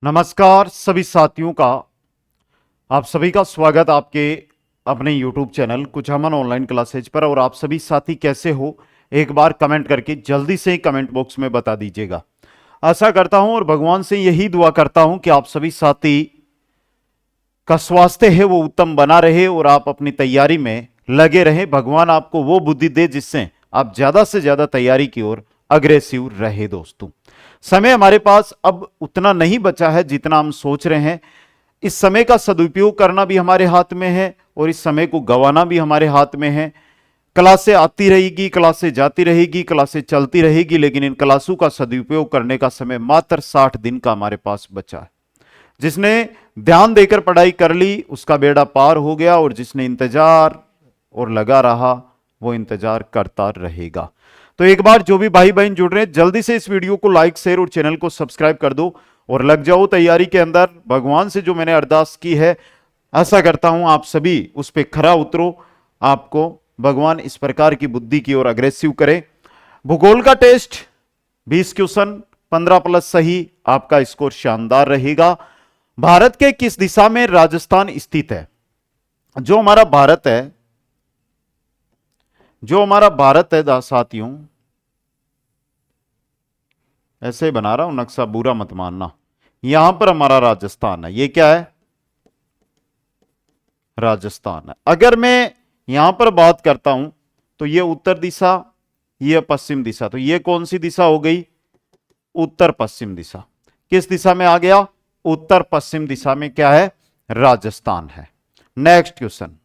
नमस्कार सभी साथियों का। आप सभी का स्वागत आपके अपने YouTube चैनल कुछ अमन ऑनलाइन क्लासेज पर। और आप सभी साथी कैसे हो, एक बार कमेंट करके जल्दी से ही कमेंट बॉक्स में बता दीजिएगा। आशा करता हूं और भगवान से यही दुआ करता हूं कि आप सभी साथी का स्वास्थ्य है वो उत्तम बना रहे और आप अपनी तैयारी में लगे रहें। भगवान आपको वो बुद्धि दे जिससे आप ज्यादा से ज्यादा तैयारी की ओर अग्रेसिव रहे। दोस्तों, समय हमारे पास अब उतना नहीं बचा है जितना हम सोच रहे हैं। इस समय का सदुपयोग करना भी हमारे हाथ में है और इस समय को गंवाना भी हमारे हाथ में है। क्लासें आती रहेगी, क्लासें जाती रहेगी, क्लासें चलती रहेगी, लेकिन इन क्लासों का सदुपयोग करने का समय मात्र 60 दिन का हमारे पास बचा है। जिसने ध्यान देकर पढ़ाई कर ली उसका बेड़ा पार हो गया, और जिसने इंतजार और लगा रहा वो इंतजार करता रहेगा। तो एक बार जो भी भाई बहन जुड़ रहे हैं जल्दी से इस वीडियो को लाइक शेयर और चैनल को सब्सक्राइब कर दो और लग जाओ तैयारी के अंदर। भगवान से जो मैंने अरदास की है, आशा करता हूं आप सभी उस पर खरा उतरो, आपको भगवान इस प्रकार की बुद्धि की ओर अग्रेसिव करे। भूगोल का टेस्ट 20 क्वेश्चन 15 प्लस सही, आपका स्कोर शानदार रहेगा। भारत के किस दिशा में राजस्थान स्थित है? जो हमारा भारत है साथियों, ऐसे ही बना रहा हूं नक्शा, बुरा मत मानना। यहां पर हमारा राजस्थान है। ये क्या है? राजस्थान है। अगर मैं यहां पर बात करता हूं तो ये उत्तर दिशा, ये पश्चिम दिशा, तो ये कौन सी दिशा हो गई? उत्तर पश्चिम दिशा। किस दिशा में आ गया? उत्तर पश्चिम दिशा में क्या है? राजस्थान है। नेक्स्ट क्वेश्चन,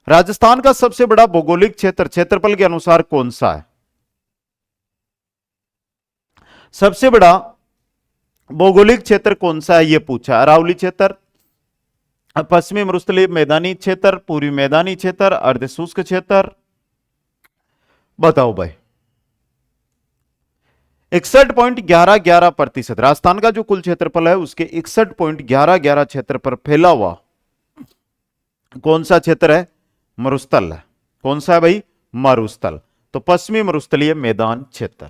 राजस्थान का सबसे बड़ा भौगोलिक क्षेत्र क्षेत्रफल के अनुसार कौन सा है? सबसे बड़ा भौगोलिक क्षेत्र कौन सा है, यह पूछा। अरावली क्षेत्र, पश्चिमी मरुस्थलीय मैदानी क्षेत्र, पूर्वी मैदानी क्षेत्र, अर्धशुष्क क्षेत्र, बताओ भाई। 61.11% राजस्थान का जो कुल क्षेत्रफल है उसके 61.11 क्षेत्र पर फैला हुआ कौन सा क्षेत्र है? मरुस्थल है। कौन सा है भाई? मरुस्थल। तो पश्चिमी मरुस्थलीय मैदान क्षेत्र,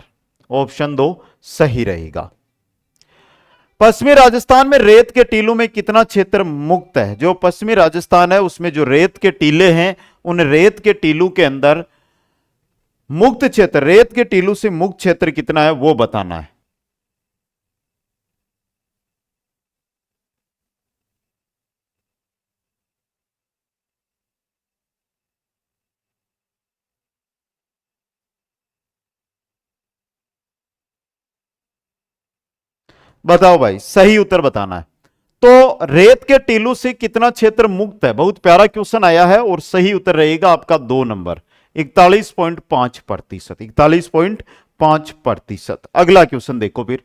ऑप्शन 2 सही रहेगा। पश्चिमी राजस्थान में रेत के टीलों में कितना क्षेत्र मुक्त है? जो पश्चिमी राजस्थान है उसमें जो रेत के टीले हैं, उन रेत के टीलों के अंदर मुक्त क्षेत्र, रेत के टीलों से मुक्त क्षेत्र कितना है वो बताना है। बताओ भाई, सही उत्तर बताना है। तो रेत के टीलों से कितना क्षेत्र मुक्त है? बहुत प्यारा क्वेश्चन आया है और सही उत्तर रहेगा आपका 2 नंबर, 41.5%। 41.5%। अगला क्वेश्चन देखो फिर।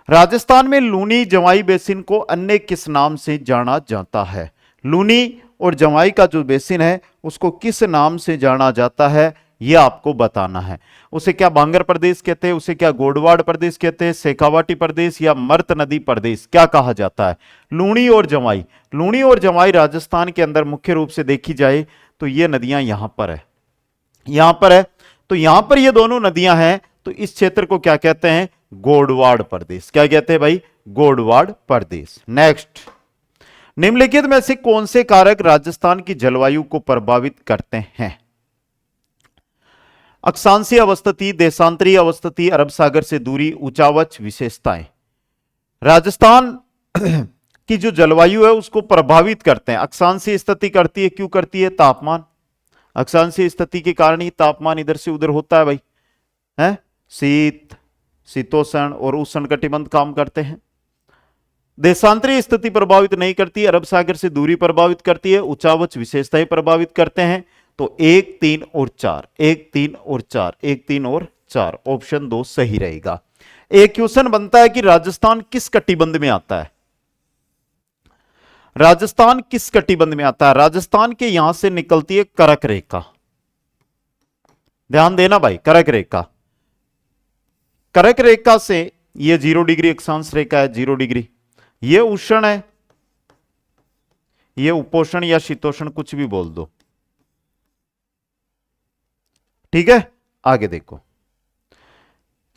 राजस्थान में लूनी जवाई बेसिन को अन्य किस नाम से जाना जाता है? लूनी और जवाई का जो बेसिन है उसको किस नाम से जाना जाता है यह आपको बताना है। उसे क्या बांगर प्रदेश कहते हैं, उसे क्या गोडवाड़ प्रदेश कहते हैं, शेखावाटी प्रदेश या मर्त नदी प्रदेश, क्या कहा जाता है? लूनी और जवाई। लूनी और जवाई राजस्थान के अंदर मुख्य रूप से देखी जाए तो ये नदियां यहां पर है, यहां पर है। तो यहां पर ये दोनों नदियां हैं, तो इस क्षेत्र को क्या कहते हैं? गोडवाड़ प्रदेश। क्या कहते हैं भाई? गोडवाड़ प्रदेश। नेक्स्ट, निम्नलिखित में से कौन से कारक राजस्थान की जलवायु को प्रभावित करते हैं? अक्षांशीय अवस्थिति, देशांतरीय अवस्थिति, अरब सागर से दूरी, ऊंचावच विशेषताएं। राजस्थान की जो जलवायु है उसको प्रभावित करते हैं। अक्षांशीय स्थिति करती है, क्यों करती है? तापमान। अक्षांशीय स्थिति के कारण ही तापमान इधर से उधर होता है भाई, है। शीत, शीतोष्ण और उष्ण कटिबंध काम करते हैं। देशांतरीय स्थिति प्रभावित नहीं करती, अरब सागर से दूरी प्रभावित करती है, ऊंचावच विशेषताएं प्रभावित करते हैं। तो 1, 3 और 4, 1, 3 और 4, 1, 3 और 4, ऑप्शन 2 सही रहेगा। एक क्वेश्चन बनता है कि राजस्थान किस कटिबंध में आता है? राजस्थान किस कटिबंध में आता है? राजस्थान के यहां से निकलती है करक रेखा। ध्यान देना भाई, करक रेखा। करक रेखा से यह 0 डिग्री अक्षांश रेखा है, 0 डिग्री। यह उष्ण है, यह उपोष्ण या शीतोष्ण, कुछ भी बोल दो, ठीक है। आगे देखो,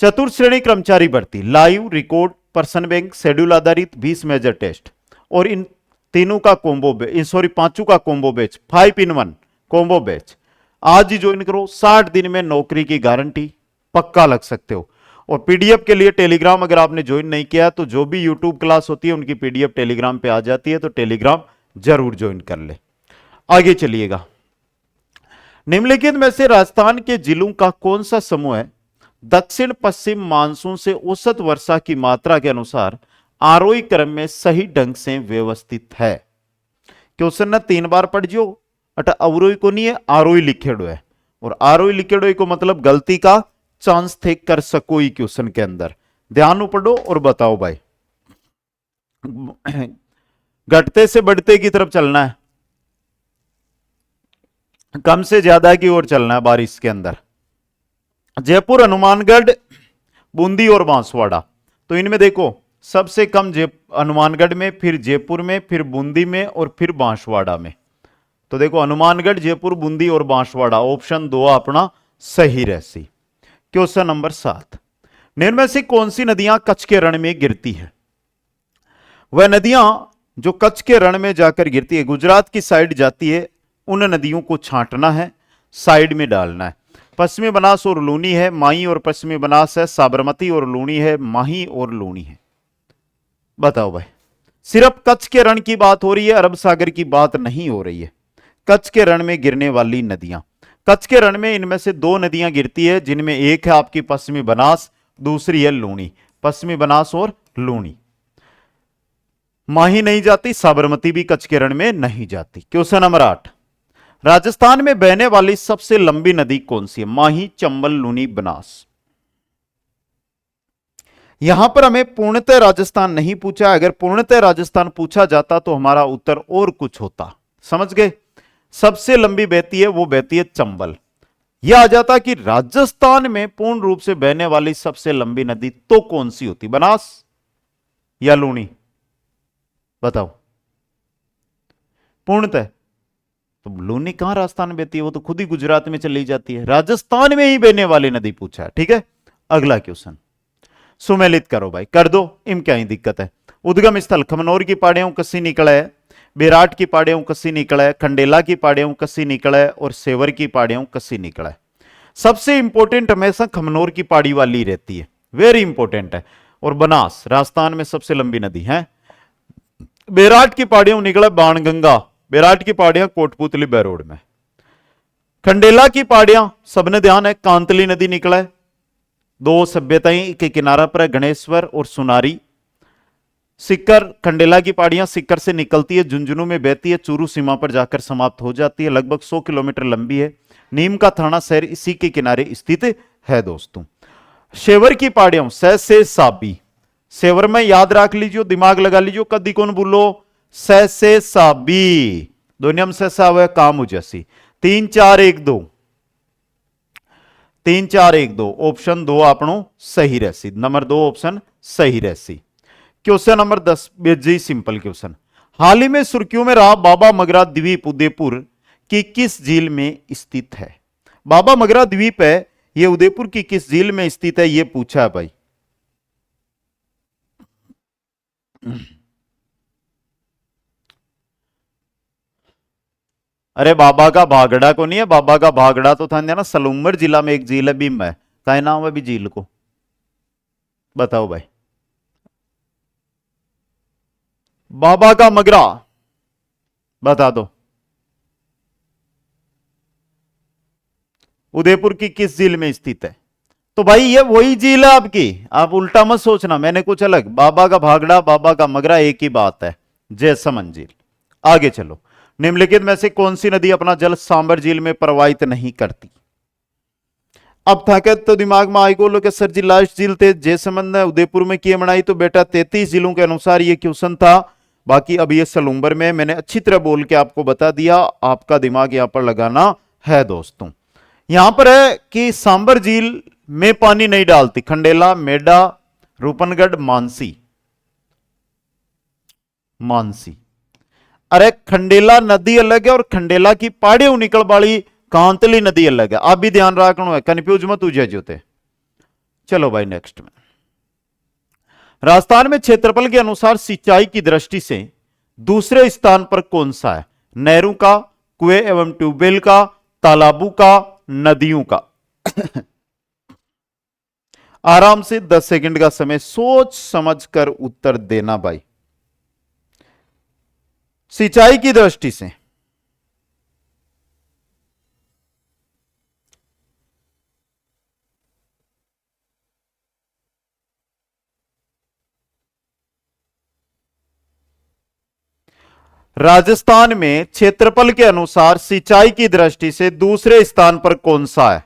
चतुर्थ श्रेणी कर्मचारी भर्ती, live, record, person bank, schedule आधारित 20 मेजर टेस्ट, और इन तीनों का कॉम्बो पांचों का combo batch, 5 in 1 combo batch आज ही ज्वाइन करो। 60 दिन में नौकरी की गारंटी, पक्का लग सकते हो। और पीडीएफ के लिए टेलीग्राम अगर आपने ज्वाइन नहीं किया तो जो भी यूट्यूब क्लास होती है उनकी पीडीएफ टेलीग्राम पे आ जाती है, तो टेलीग्राम जरूर ज्वाइन कर ले। आगे चलिएगा। निम्नलिखित में से राजस्थान के जिलों का कौन सा समूह है दक्षिण पश्चिम मानसून से औसत वर्षा की मात्रा के अनुसार आरोही क्रम में सही ढंग से व्यवस्थित है? क्वेश्चन ना 3 बार पढ़ जो, अटा अवरोही को नहीं है, आरोही लिखेड़ो है, और आरोही लिखेड़ो को मतलब गलती का चांस थे कर सको ही क्वेश्चन के अंदर। ध्यान पढ़ो और बताओ भाई। घटते से बढ़ते की तरफ चलना है, कम से ज्यादा की ओर चलना है बारिश के अंदर। जयपुर, हनुमानगढ़, बूंदी और बांसवाड़ा, तो इनमें देखो सबसे कम हनुमानगढ़ में, फिर जयपुर में, फिर बूंदी में और फिर बांसवाड़ा में। तो देखो हनुमानगढ़, जयपुर, बूंदी और बांसवाड़ा, ऑप्शन 2 अपना सही रहसी। क्वेश्चन नंबर 7, निम्न में से कौन सी नदियां कच्छ के रण में गिरती है? वह नदियां जो कच्छ के रण में जाकर गिरती है, गुजरात की साइड जाती है, उन नदियों को छांटना है, साइड में डालना है। पश्चिमी बनास और लूनी है, माही और पश्चिमी बनास है, साबरमती और लूनी है, माही और लूनी है। बताओ भाई, सिर्फ कच्छ के रण की बात हो रही है, अरब सागर की बात नहीं हो रही है। कच्छ के रण में गिरने वाली नदियां, कच्छ के रण में इनमें से 2 नदियां गिरती है, जिनमें एक है आपकी पश्चिमी बनास, दूसरी है लूनी। पश्चिमी बनास और लूनी। माही नहीं जाती, साबरमती भी कच्छ के रण में नहीं जाती। क्वेश्चन नंबर 8, राजस्थान में बहने वाली सबसे लंबी नदी कौन सी है? माही, चंबल, लूनी, बनास। यहां पर हमें पूर्णतः राजस्थान नहीं पूछा, अगर पूर्णतः राजस्थान पूछा जाता तो हमारा उत्तर और कुछ होता। समझ गए? सबसे लंबी बहती है वो बहती है चंबल। यह आ जाता कि राजस्थान में पूर्ण रूप से बहने वाली सबसे लंबी नदी तो कौन सी होती? बनास या लूनी? बताओ। पूर्णतः तो लूनी कहां राजस्थान में बहती है? वो तो खुद ही गुजरात में चली जाती है। राजस्थान में ही बहने वाली नदी पूछा है। ठीक है, अगला क्वेश्चन सुमेलित करो भाई, कर दो, इम क्या ही दिक्कत है। उद्गम स्थल खमनौर की पहाड़ियों कसी निकला है, बेराट की पहाड़ियों कसी निकला है, खंडेला की पहाड़ियों कसी निकला है, और सेवर की पहाड़ियों कसी निकला है। सबसे इंपॉर्टेंट हमेशा खमनौर की पहाड़ी वाली रहती है, वेरी इंपॉर्टेंट है। और बनास राजस्थान में सबसे लंबी नदी है। बेराट की पहाड़ियों निकला बाणगंगा, बेराट की पहाड़ियां कोटपुतली बहरोड में। खंडेला की पहाड़ियां सबने ध्यान है, कांतली नदी निकला है। 2 सभ्यताएं के किनारा पर है, गणेश्वर और सुनारी। सिक्कर, खंडेला की पहाड़ियां सिक्कर से निकलती है, झुंझुनू में बहती है, चूरू सीमा पर जाकर समाप्त हो जाती है, लगभग 100 किलोमीटर लंबी है। नीम का थाना शहर इसी के किनारे स्थित है दोस्तों। सेवर की पहाड़ियों सह से साबी, सेवर में याद रख लीजिए, दिमाग लगा लीजिए, कदी कौन बोलो, सह से साबी, दुनिया में से हुआ काम हो जैसी। 3 4 1 2, 3 4 1 2, ऑप्शन 2 आपनो सही रहसी, नंबर 2 ऑप्शन सही रहसी। क्वेश्चन नंबर 10 बेजी सिंपल क्वेश्चन, हाल ही में सुर्खियों में रहा बाबा मगरा द्वीप उदयपुर की किस झील में स्थित है? बाबा मगरा द्वीप है, यह उदयपुर की किस झील में स्थित है, यह पूछा है भाई। अरे बाबा का भागड़ा को नहीं है, बाबा का भागड़ा तो था ना सलूमर जिला में एक झील है, बिम है, क्या नाम है भी झील को? बताओ भाई। बाबा का मगरा बता दो। उदयपुर की किस झील में स्थित है? तो भाई ये वही झील है आपकी, आप उल्टा मत सोचना, मैंने कुछ अलग। बाबा का भागड़ा, बाबा का मगरा एक ही बात है, जैसमंद झील। आगे चलो, निम्नलिखित में से कौन सी नदी अपना जल सांबर झील में प्रवाहित नहीं करती? अब था तो दिमाग में आई बोलो कि सर जी लास्ट झील थे जैसमंद ने उदयपुर में किए बनाई, तो बेटा 33 जिलों के अनुसार ये क्वेश्चन था। बाकी अब ये सलूम्बर में, मैंने अच्छी तरह बोल के आपको बता दिया, आपका दिमाग यहां पर लगाना है दोस्तों। यहां पर है कि सांबर झील में पानी नहीं डालती खंडेला, मेडा, रूपनगढ़, मानसी। मानसी, अरे खंडेला नदी अलग है और खंडेला की पहाड़ियों निकल वाली कांतली नदी अलग है, आप भी ध्यान रखना है, कंफ्यूज मत हो जाते। चलो भाई नेक्स्ट में, राजस्थान में क्षेत्रफल के अनुसार सिंचाई की दृष्टि से दूसरे स्थान पर कौन सा है? नहरों का, कुएं एवं ट्यूबवेल का, तालाबों का, नदियों का? आराम से 10 सेकंड का समय सोच समझकर उत्तर देना भाई। सिंचाई की दृष्टि से राजस्थान में क्षेत्रफल के अनुसार सिंचाई की दृष्टि से दूसरे स्थान पर कौन सा है?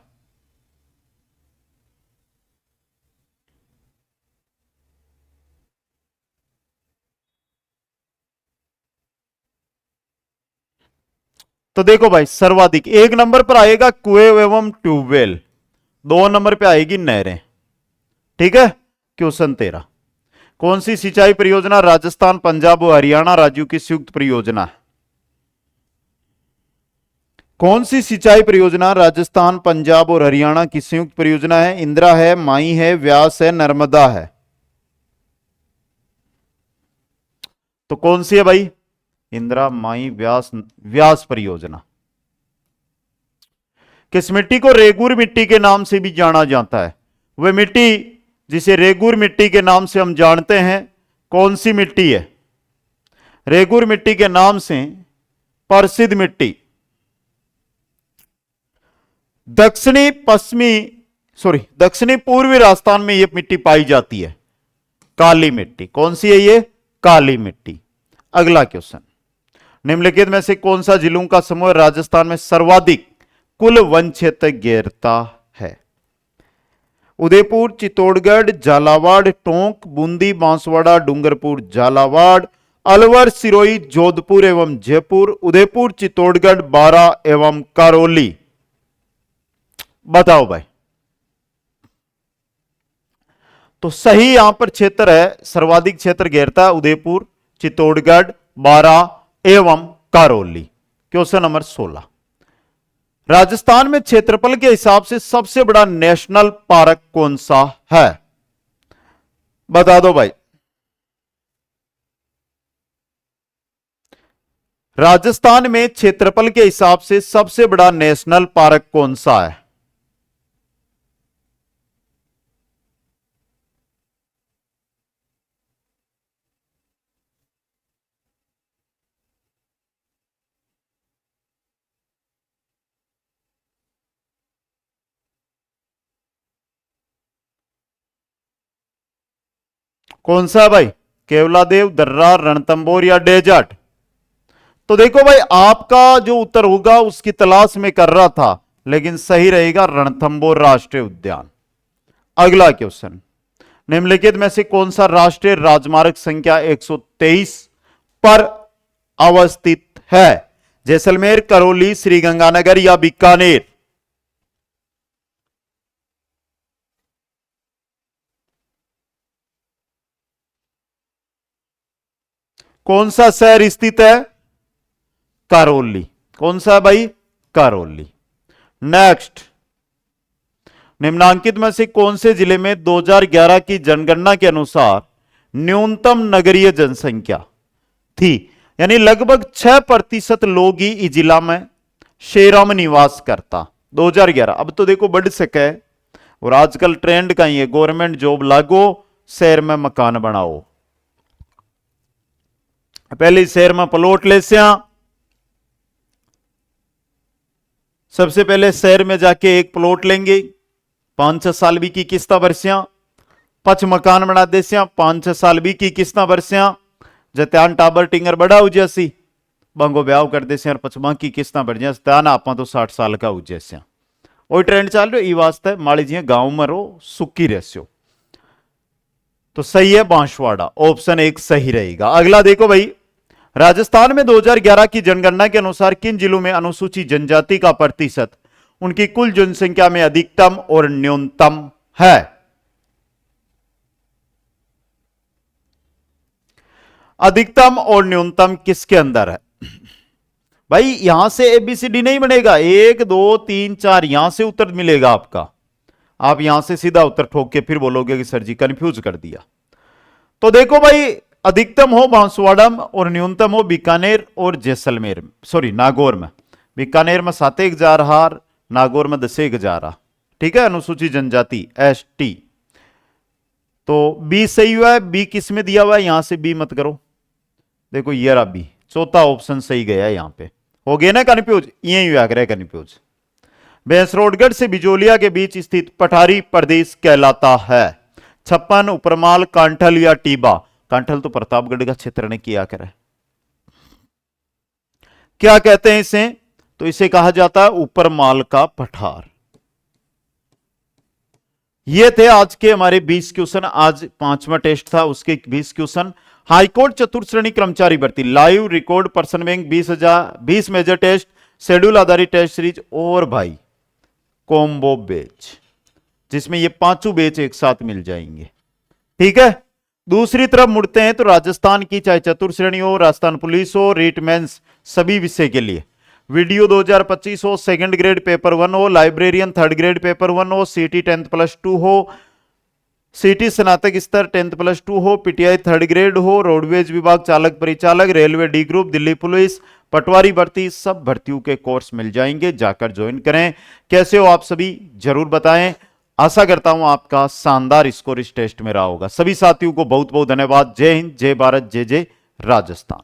तो देखो भाई, सर्वाधिक 1 नंबर पर आएगा कुएं एवं ट्यूबवेल, 2 नंबर पे आएगी नहरें। ठीक है, क्वेश्चन 13, कौन सी सिंचाई परियोजना राजस्थान, पंजाब और हरियाणा राज्यों की संयुक्त परियोजना है? कौन सी सिंचाई परियोजना राजस्थान, पंजाब और हरियाणा की संयुक्त परियोजना है? इंदिरा है, माई है, व्यास है, नर्मदा है? तो कौन सी है भाई? इंदिरा, माई, व्यास, व्यास परियोजना। किस मिट्टी को रेगुर मिट्टी के नाम से भी जाना जाता है? वह मिट्टी जिसे रेगुर मिट्टी के नाम से हम जानते हैं, कौन सी मिट्टी है? रेगुर मिट्टी के नाम से प्रसिद्ध मिट्टी दक्षिणी पूर्वी राजस्थान में यह मिट्टी पाई जाती है, काली मिट्टी। कौन सी है ये? काली मिट्टी। अगला क्वेश्चन, निम्नलिखित में से कौन सा जिलों का समूह राजस्थान में सर्वाधिक कुल वन क्षेत्र घेरता है? उदयपुर, चित्तौड़गढ़, झालावाड़, टोंक, बूंदी, बांसवाड़ा, डूंगरपुर, झालावाड़, अलवर, सिरोही, जोधपुर एवं जयपुर, उदयपुर, चित्तौड़गढ़, बारां एवं करौली? बताओ भाई। तो सही यहां पर क्षेत्र है, सर्वाधिक क्षेत्र घेरता है उदयपुर, चित्तौड़गढ़, बारां एवं करौली। क्वेश्चन नंबर 16, राजस्थान में क्षेत्रफल के हिसाब से सबसे बड़ा नेशनल पार्क कौन सा है? बता दो भाई। राजस्थान में क्षेत्रफल के हिसाब से सबसे बड़ा नेशनल पार्क कौन सा है? कौन सा भाई? केवलादेव, दर्रा, रणथंभौर या डेजर्ट? तो देखो भाई, आपका जो उत्तर होगा उसकी तलाश में कर रहा था, लेकिन सही रहेगा रणथंभौर राष्ट्रीय उद्यान। अगला क्वेश्चन, निम्नलिखित में से कौन सा राष्ट्रीय राजमार्ग संख्या 123 पर अवस्थित है? जैसलमेर, करौली, श्रीगंगानगर या बीकानेर? कौन सा शहर स्थित है? करौली। कौन सा है भाई? करौली। नेक्स्ट, निम्नांकित में से कौन से जिले में 2011 की जनगणना के अनुसार न्यूनतम नगरीय जनसंख्या थी? यानी लगभग 6% लोग ही इस जिला में शहरों में निवास करता 2011। अब तो देखो बढ़ सके, और आजकल ट्रेंड का ही है, गवर्नमेंट जॉब लागो, शहर में मकान बनाओ। पहले शहर में प्लॉट ले से सबसे पहले शहर में जाके एक प्लॉट लेंगे, 5-6 साल भी की किस्ता भरस्या, पच मकान बना दे 5-6 साल भी की किस्ता भरस्या, जत्यान टाबर टिंगर बड़ा हो जैसी बंगो ब्याह कर दे और पचमा की किस्ता भर जा त्यान आप तो 60 साल का हो जैसे। वही ट्रेंड चल रहा है, वास्ते माली जी गांव में रहो, सुखी रहस्यो। तो सही है बांसवाड़ा, ऑप्शन 1 सही रहेगा। अगला देखो भाई, राजस्थान में 2011 की जनगणना के अनुसार किन जिलों में अनुसूचित जनजाति का प्रतिशत उनकी कुल जनसंख्या में अधिकतम और न्यूनतम है? अधिकतम और न्यूनतम किसके अंदर है भाई? यहां से एबीसीडी नहीं बनेगा, 1 2 3 4 यहां से उत्तर मिलेगा आपका। आप यहां से सीधा उत्तर ठोक के फिर बोलोगे कि सर जी कंफ्यूज कर दिया। तो देखो भाई, अधिकतम हो बांसवाड़ा में और न्यूनतम हो बीकानेर और जैसलमेर में, सॉरी नागौर में। बीकानेर में 7 जा रहा, नागौर में 10 जा रहा। ठीक है, अनुसूचित जनजाति ST। तो बी सही हुआ है। बी किस में दिया हुआ है, यहां से बी मत करो। देखो ये रहा बी, चौथा ऑप्शन सही गया यहां पे। हो गया ना कन्फ्यूज, यही हुआ करे कन्फ्यूज। भैंसरोडगढ़ से बिजोलिया के बीच स्थित पठारी प्रदेश कहलाता है। छप्पन, उपरमाल, कांठल या टीबा। कांठल तो प्रतापगढ़ का क्षेत्र ने किया करे। क्या कहते हैं इसे, तो इसे कहा जाता है उपरमाल का पठार। ये थे आज के हमारे 20 क्वेश्चन। आज 5वां टेस्ट था, उसके 20 क्वेश्चन। हाईकोर्ट चतुर्थ श्रेणी कर्मचारी भर्ती, live record person bank 20 major test, schedule आधारित टेस्ट सीरीज और भाई कॉम्बो बैच, जिसमें ये 5 बैच एक साथ मिल जाएंगे। ठीक है, दूसरी तरफ मुड़ते हैं तो राजस्थान की चाहे चतुर्थ श्रेणी हो, राजस्थान पुलिस हो, रीट मेंस, सभी विषय के लिए वीडियो 2025 हो, सेकंड ग्रेड पेपर 1 हो, लाइब्रेरियन थर्ड ग्रेड पेपर 1 हो, सीटी 10+2 हो, सीटी स्नातक स्तर 10+2 हो, पीटीआई थर्ड ग्रेड हो, रोडवेज विभाग चालक परिचालक, railway D group, Delhi police, पटवारी भर्ती, सब भर्तियों के कोर्स मिल जाएंगे, जाकर ज्वाइन करें। कैसे हो आप सभी जरूर बताएं। आशा करता हूं आपका शानदार स्कोर इस टेस्ट में रहा होगा। सभी साथियों को बहुत बहुत धन्यवाद। जय हिंद, जय भारत, जय जय राजस्थान।